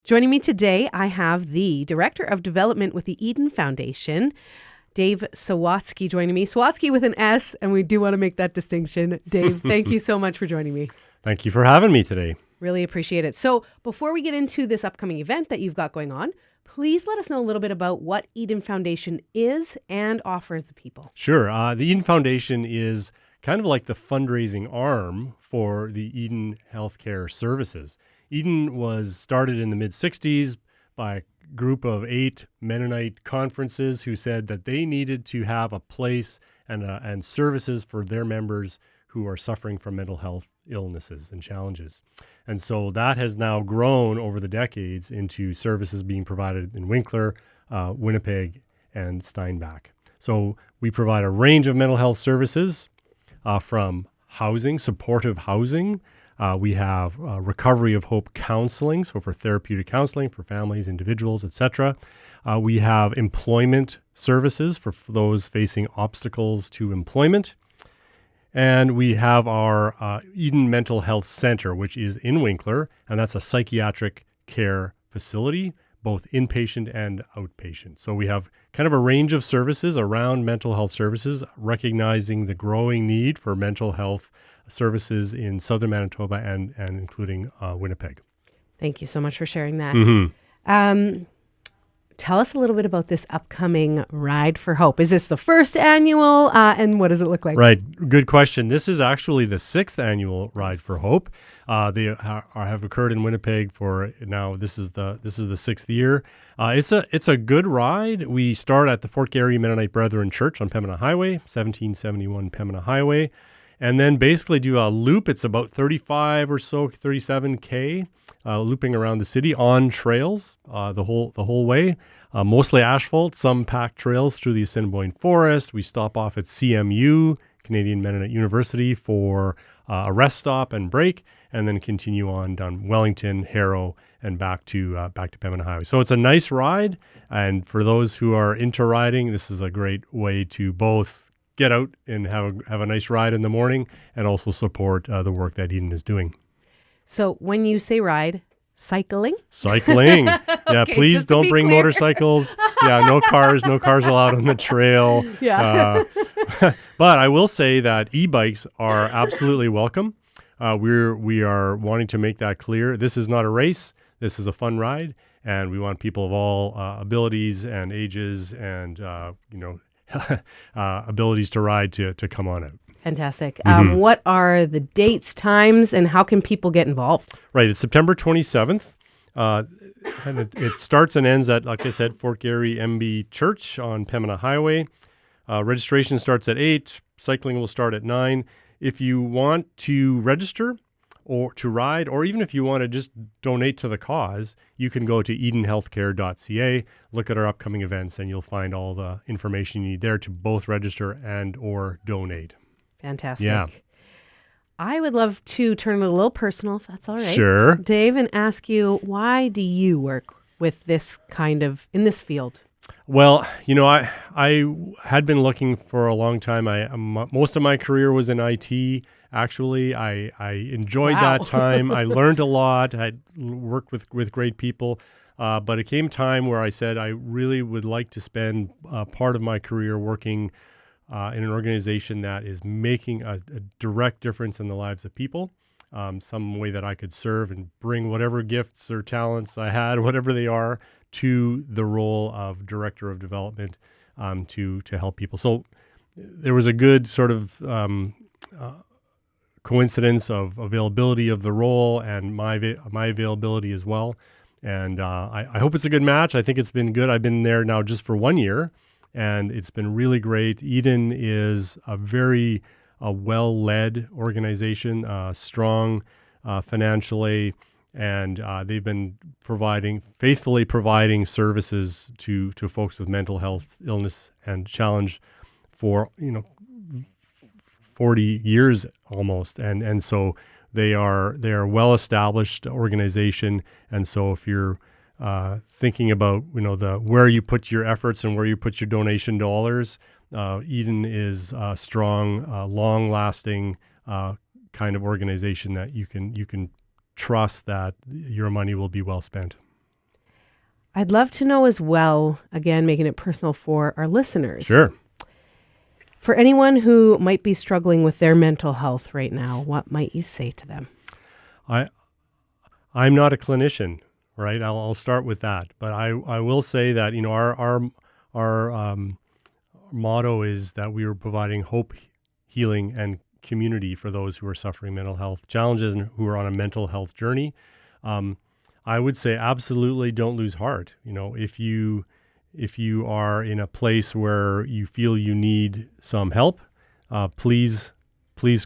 Joining me today, I have the Director of Development with the Eden Foundation, Dave Sawatsky, joining me. Sawatsky with an S, and we do want to make that distinction. Dave, thank you so much for joining me. Thank you for having me today. Really appreciate it. So before we get into this upcoming event that you've got going on, please let us know a little bit about what Eden Foundation is and offers the people. Sure. The Eden Foundation is kind of like the fundraising arm for the Eden Healthcare Services. Eden was started in the mid-'60s by a group of 8 Mennonite conferences who said that they needed to have a place and services for their members who are suffering from mental health illnesses and challenges. And so that has now grown over the decades into services being provided in Winkler, Winnipeg, and Steinbach. So we provide a range of mental health services from housing, supportive housing. We have recovery of hope counseling, so for therapeutic counseling for families, individuals, etc. We have employment services for those facing obstacles to employment. And we have our Eden Mental Health Center, which is in Winkler, and that's a psychiatric care facility, both inpatient and outpatient. So we have kind of a range of services around mental health services, recognizing the growing need for mental health services in southern Manitoba and including Winnipeg. Thank you so much for sharing that. Tell us a little bit about this upcoming Ride for Hope. Is this the first annual, and what does it look like? Right. Good question. This is actually the 6th annual Ride for Hope. They have occurred in Winnipeg for now. This is the 6th year. It's a good ride. We start at the Fort Garry Mennonite Brethren Church on Pembina Highway, 1771 Pembina Highway, and then basically do a loop. It's about 35 or so, 37K, looping around the city on trails the whole way. Mostly asphalt, some packed trails through the Assiniboine Forest. We stop off at CMU, Canadian Mennonite University, for a rest stop and break, and then continue on down Wellington, Harrow, and back to Pembina Highway. So it's a nice ride, and for those who are into riding, this is a great way to both get out and have a nice ride in the morning and also support the work that Eden is doing. So when you say ride, cycling? Cycling. Yeah, Okay, please don't bring motorcycles. Yeah, no cars allowed on the trail. Yeah. But I will say that e-bikes are absolutely welcome. We are wanting to make that clear. This is not a race. This is a fun ride, and we want people of all abilities and ages and abilities to ride to come on out. Fantastic. What are the dates, times, and how can people get involved? Right. It's September 27th. And it starts and ends at, like I said, Fort Garry MB Church on Pembina Highway. Registration starts at 8. Cycling will start at 9. If you want to register or to ride, or even if you want to just donate to the cause, you can go to edenhealthcare.ca, look at our upcoming events, and you'll find all the information you need there to both register and or donate. Fantastic. Yeah. I would love to turn it a little personal, if that's all right. Sure. Dave, and ask you, why do you work with this in this field? Well, I had been looking for a long time. Most of my career was in IT. Actually, I enjoyed that time. I learned a lot. I worked with great people. But it came time where I said I really would like to spend part of my career working in an organization that is making a direct difference in the lives of people, some way that I could serve and bring whatever gifts or talents I had, whatever they are, to the role of Director of Development to help people. So there was a good sort of coincidence of availability of the role and my availability as well. And I hope it's a good match. I think it's been good. I've been there now just for 1 year, and it's been really great. Eden is a very well-led organization, strong financially, and they've been faithfully providing services to folks with mental health illness and challenge for 40 years almost, and so they are a well-established organization. And so if you're thinking about where you put your efforts and where you put your donation dollars, Eden is a strong, long-lasting kind of organization that you can trust that your money will be well spent. I'd love to know as well, again, making it personal for our listeners. Sure. For anyone who might be struggling with their mental health right now, what might you say to them? I'm not a clinician, right? I'll start with that, but I will say that our motto is that we are providing hope, healing, and community for those who are suffering mental health challenges and who are on a mental health journey. I would say absolutely don't lose heart. If you are in a place where you feel you need some help, please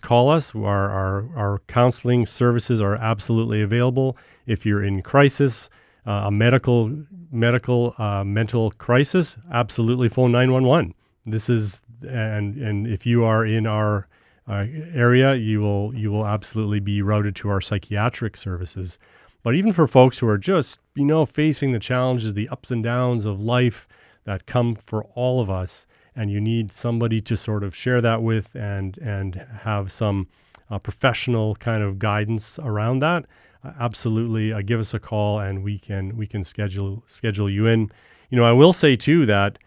call us. Our counseling services are absolutely available. If you're in crisis, a medical mental crisis, absolutely phone 911. And if you are in our area, you will absolutely be routed to our psychiatric services. But even for folks who are just, facing the challenges, the ups and downs of life that come for all of us, and you need somebody to sort of share that with and have some professional kind of guidance around that, absolutely give us a call and we can schedule you in. I will say too that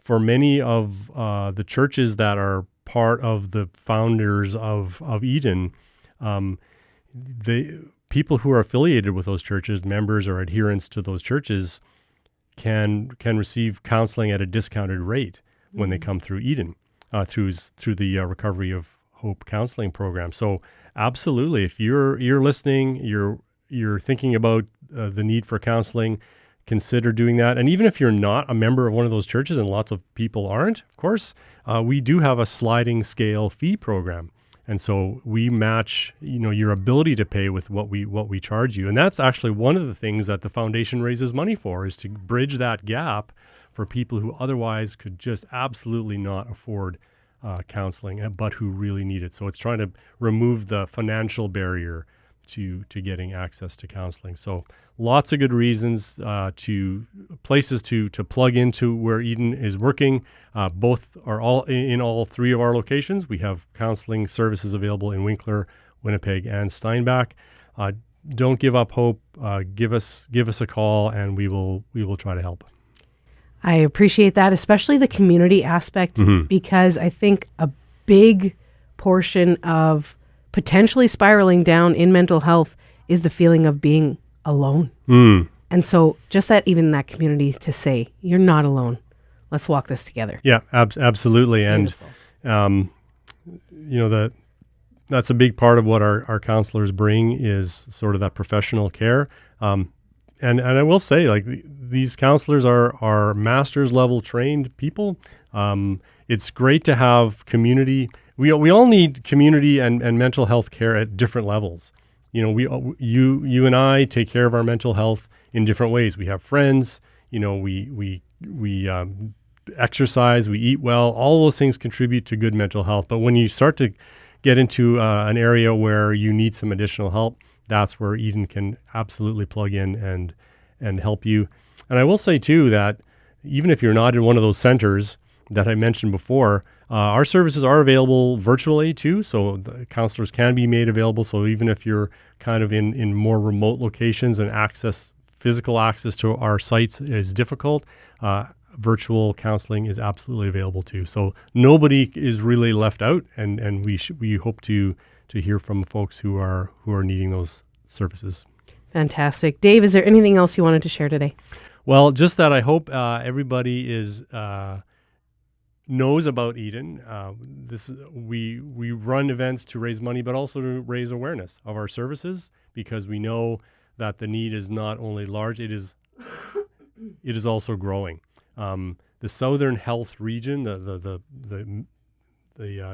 for many of the churches that are part of the founders of Eden, people who are affiliated with those churches, members or adherents to those churches, can receive counseling at a discounted rate when they come through Eden, through the Recovery of Hope counseling program. So absolutely, if you're listening, you're thinking about the need for counseling, consider doing that. And even if you're not a member of one of those churches, and lots of people aren't, of course, we do have a sliding scale fee program. And so we match, your ability to pay with what we charge you. And that's actually one of the things that the foundation raises money for, is to bridge that gap for people who otherwise could just absolutely not afford counseling, but who really need it. So it's trying to remove the financial barrier to getting access to counseling. So lots of good reasons, places to plug into where Eden is working. Both are in all three of our locations. We have counseling services available in Winkler, Winnipeg, and Steinbach. Don't give up hope. Give us a call, and we will try to help. I appreciate that, especially the community aspect, because I think a big portion of potentially spiraling down in mental health is the feeling of being alone. And so just that community to say, you're not alone. Let's walk this together. Yeah, absolutely. Beautiful. And, that's a big part of what our counselors bring, is sort of that professional care. And I will say, these counselors are master's level trained people. It's great to have community. We all need community and mental health care at different levels. You and I take care of our mental health in different ways. We have friends. We exercise. We eat well. All those things contribute to good mental health. But when you start to get into an area where you need some additional help, that's where Eden can absolutely plug in and help you. And I will say too that even if you're not in one of those centers that I mentioned before, our services are available virtually too, so the counselors can be made available. So even if you're kind of in more remote locations and physical access to our sites is difficult, virtual counseling is absolutely available too. So nobody is really left out, and we hope to hear from folks who are needing those services. Fantastic. Dave, is there anything else you wanted to share today? Well, just that I hope everybody knows about Eden. We run events to raise money, but also to raise awareness of our services, because we know that the need is not only large, it is also growing. The Southern Health Region, the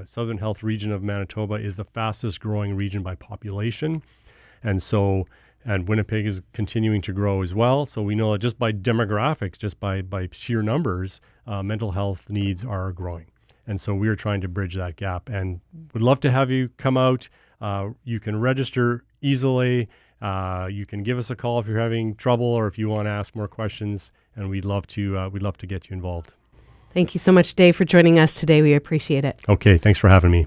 Southern Health Region of Manitoba, is the fastest growing region by population, and Winnipeg is continuing to grow as well. So we know that just by demographics, just by sheer numbers, mental health needs are growing. And so we are trying to bridge that gap, and would love to have you come out. You can register easily. You can give us a call if you're having trouble or if you want to ask more questions, and we'd love to get you involved. Thank you so much, Dave, for joining us today. We appreciate it. Okay, thanks for having me.